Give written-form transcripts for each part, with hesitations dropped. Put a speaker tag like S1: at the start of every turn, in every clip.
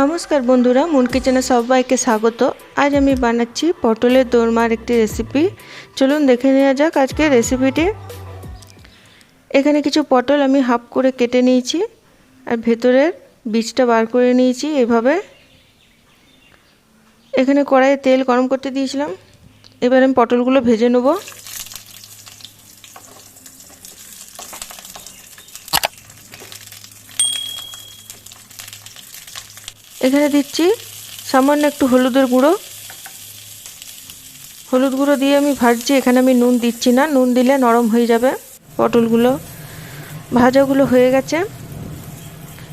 S1: নমস্কার বন্ধুরা, মন কিচেনে সবাইকে স্বাগত। আজ আমি বানাচ্ছি পটলের দোরমার একটি রেসিপি। চলুন দেখে নেওয়া যাক আজকের রেসিপিটি। এখানে কিছু পটল আমি হাফ করে কেটে নিয়েছি আর ভেতরের বীজটা বার করে নিয়েছি এভাবে। এখানে কড়াইয়ে তেল গরম করতে দিয়েছিলাম। এবার আমি পটলগুলো ভেজে নেব। এখানে দিচ্ছি সামান্য একটু হলুদের গুঁড়ো। হলুদ গুঁড়ো দিয়ে আমি ভাজছি। এখানে আমি নুন দিচ্ছি না, নুন দিলে নরম হয়ে যাবে। পটলগুলো ভাজাগুলো হয়ে গেছে,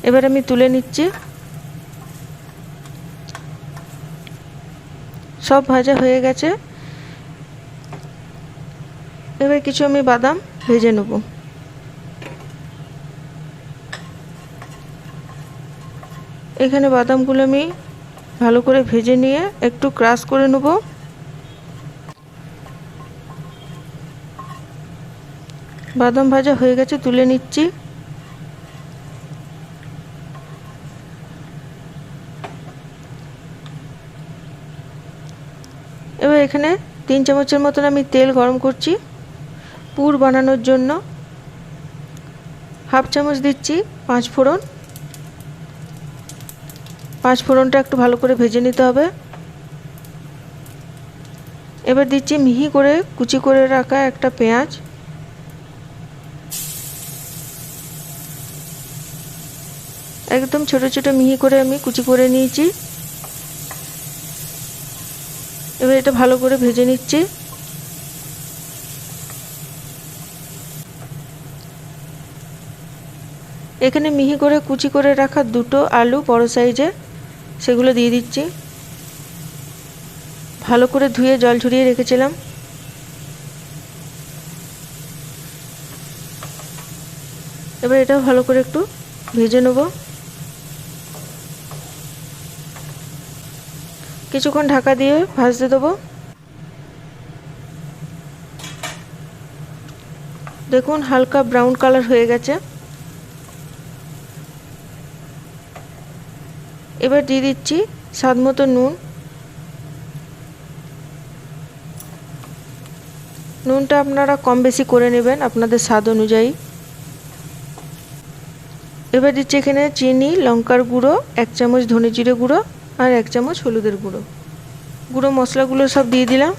S1: এবার আমি তুলে নিচ্ছি। সব ভাজা হয়ে গেছে। এবার কিছু আমি বাদাম ভেজে নেব। এখানে বাদামগুলো আমি ভালো করে ভেজে নিয়ে একটু ক্রাশ করে নেব। বাদাম ভাজা হয়ে গেছে, তুলে নিচ্ছি। এবার এখানে 3 চামচের মতন আমি তেল গরম করছি পুর বানানোর জন্য। হাফ চামচ দিচ্ছি 5 ফোড়ন। 5 ফোড়নটা একটু ভালো করে ভেজে নিতে হবে। এবার দিচ্ছি মিহি করে কুচি করে রাখা একটা পেঁয়াজ। একদম ছোট ছোট মিহি করে আমি কুচি করে নিয়েছি। এবার এটা ভালো করে ভেজে নিচ্ছি। এখানে মিহি করে কুচি করে রাখা 2টো আলু বড় সাইজে, সেগুলো দিয়ে দিচ্ছি। ভালো করে ধুয়ে জল ঝরিয়ে রেখেছিলাম। এবার এটা ভালো করে একটু ভেজে নেব। কিছুক্ষণ ঢাকা দিয়ে ভাজতে দেবো। দেখুন হালকা ব্রাউন কালার হয়ে গেছে। এবার দিয়ে দিচ্ছি স্বাদ মতো নুন। নুনটা আপনারা কম বেশি করে নেবেন আপনাদের স্বাদ অনুযায়ী। এবার দিচ্ছি এখানে চিনি, লঙ্কার গুঁড়ো, 1 চামচ ধনে জিরে গুঁড়ো আর 1 চামচ হলুদের গুঁড়ো। গুঁড়ো মশলাগুলো সব দিয়ে দিলাম।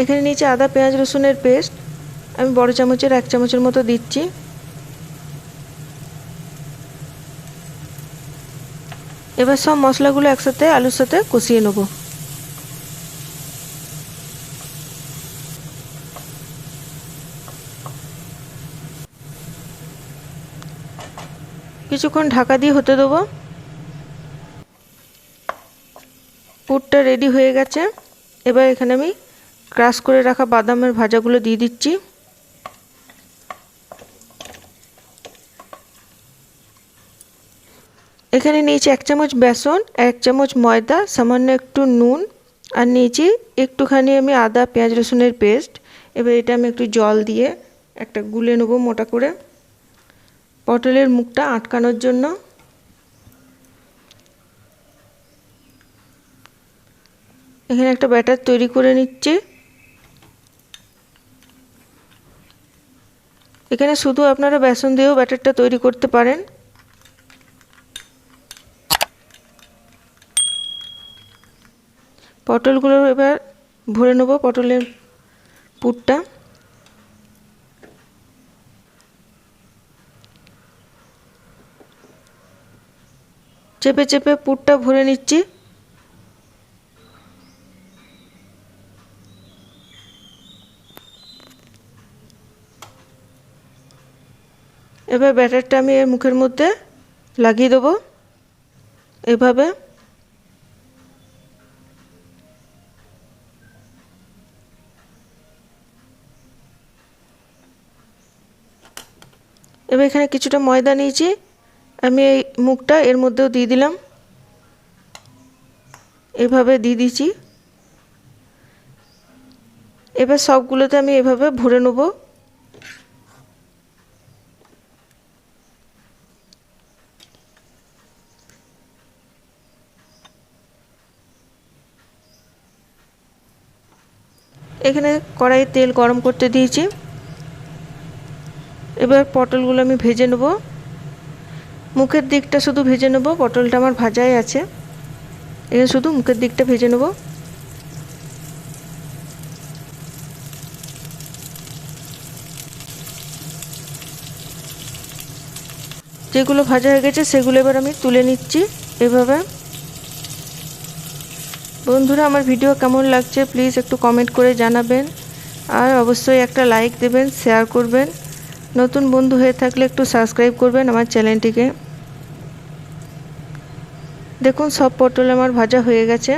S1: এখানে নিচে আদা পেঁয়াজ রসুনের পেস্ট আমি বড় চামচের 1 চামচের মতো দিচ্ছি। এবার সব মশলাগুলো একসাথে আলুর সাথে কষিয়ে নেব। কিছুক্ষণ ঢাকা দিয়ে হতে দেবো। পুরটা রেডি হয়ে গেছে। এবার এখানে আমি ক্রাশ করে রাখা বাদামের ভাজাগুলো দিয়ে দিচ্ছি। এখানে নিয়েছি 1 চামচ বেসন, 1 চামচ ময়দা, সামান্য একটু নুন আর নিয়েছি একটুখানি আমি আদা পেঁয়াজ রসুনের পেস্ট। এবার এটা আমি একটু জল দিয়ে একটা গুলে নেব মোটা করে, পটলের মুখটা আটকানোর জন্য। এখানে একটা ব্যাটার তৈরি করে নিচ্ছি। এখানে শুধু আপনারা বেসন দিয়েও ব্যাটারটা তৈরি করতে পারেন। পটলগুলো এবার ভরে নেব পটলের পুরটা। চেপে চেপে পুরটা ভরে নিচ্ছি। এবার ব্যাটারটা আমি এর মুখের মধ্যে লাগিয়ে দেবো এভাবে। এবার এখানে কিছুটা ময়দা নিয়েছি, আমি এই মুখটা এর মধ্যেও দিয়ে দিলাম। এভাবে দিয়ে দিচ্ছি। এবার সবগুলোতে আমি এভাবে ভরে নেব। এখানে কড়াইয়ে তেল গরম করতে দিয়েছি। এবার পটলগুলো আমি ভেজে নেব। মুখের দিকটা শুধু ভেজে নেব, পটলটা আমার ভাজাই আছে। এখানে শুধু মুখের দিকটা ভেজে নেব। যেগুলো ভাজা হয়ে গেছে সেগুলো এবার আমি তুলে নিচ্ছি এভাবে। বন্ধুরা, আমার ভিডিও কেমন লাগছে প্লিজ একটু কমেন্ট করে জানাবেন, আর অবশ্যই একটা লাইক দেবেন, শেয়ার করবেন। নতুন বন্ধু হয়ে থাকলে একটু সাবস্ক্রাইব করবেন আমার চ্যানেলটিকে। দেখুন সব পটল আমার ভাজা হয়ে গেছে।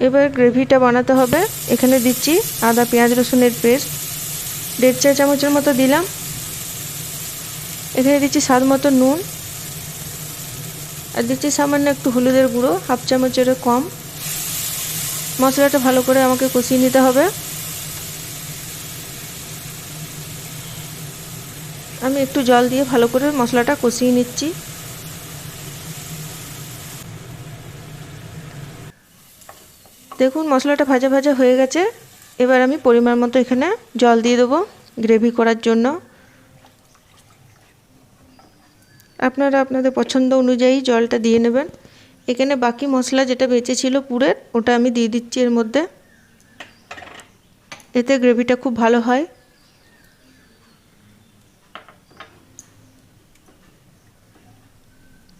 S1: এবার গ্রেভিটা বানাতে হবে। এখানে দিচ্ছি আদা পেঁয়াজ রসুনের পেস্ট 1.5 চা চামচের মতো দিলাম। এখানে দিচ্ছি স্বাদ মতো নুন, আর দিচ্ছি সামান্য একটু হলুদের গুঁড়ো 1/2 চামচেরও কম। মশলাটা ভালো করে আমাকে কষিয়ে নিতে হবে। আমি একটু জল দিয়ে ভালো করে মশলাটা কষিয়ে নিচ্ছি। দেখুন মশলাটা ভাজা ভাজা হয়ে গেছে। এবার আমি পরিমাণ মতো এখানে জল দিয়ে দেবো গ্রেভি করার জন্য। আপনারা আপনাদের পছন্দ অনুযায়ী জলটা দিয়ে নেবেন। এখানে বাকি মশলা যেটা বেঁচে ছিল পুরের, ওটা আমি দিয়ে দিচ্ছি এর মধ্যে। এতে গ্রেভিটা খুব ভালো হয়।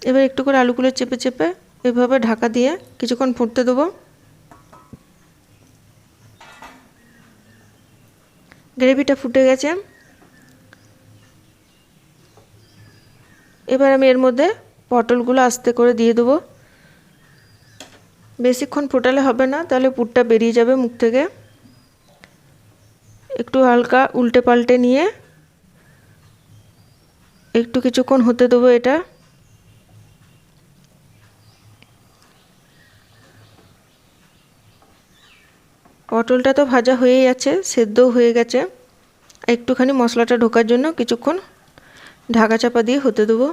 S1: এবার একটু করে আলুগুলো চেপে চেপে এভাবে ঢাকা দিয়ে কিছুক্ষণ ফুটতে দেবো। গ্রেভিটা ফুটে গেছে। এবার আমি এর মধ্যে পটলগুলো আস্তে করে দিয়ে দেবো। বেশিক্ষণ ফোটালে হবে না, তাহলে পুরটা বেরিয়ে যাবে মুখ থেকে। একটু হালকা উল্টে পাল্টে নিয়ে একটু কিছুক্ষণ হতে দেবো এটা। পটলটা তো ভাজা হয়েই আছে, সেদ্ধও হয়ে গেছে। একটুখানি মশলাটা ঢোকার জন্য কিছুক্ষণ ঢাকা চাপা দিয়ে হতে দেবো।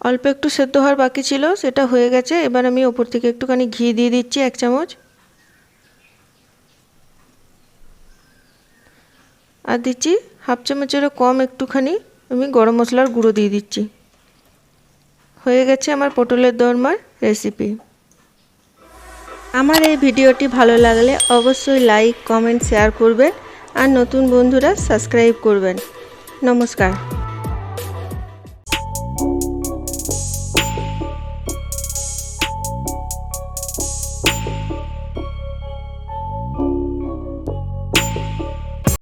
S1: অল্প একটু সেদ্ধ হওয়ার বাকি ছিল, সেটা হয়ে গেছে। এবার আমি ওপর থেকে একটুখানি ঘি দিয়ে দিচ্ছি 1 চামচ, আর দিচ্ছি 1/2 চামচেরও কম একটুখানি আমি গরম মশলার গুঁড়ো দিয়ে দিচ্ছি। হয়ে গেছে আমার পটলের দোরমার রেসিপি। আমার এই ভিডিওটি ভালো লাগলে অবশ্যই লাইক কমেন্ট শেয়ার করবেন, আর নতুন বন্ধুরা সাবস্ক্রাইব করবেন। নমস্কার।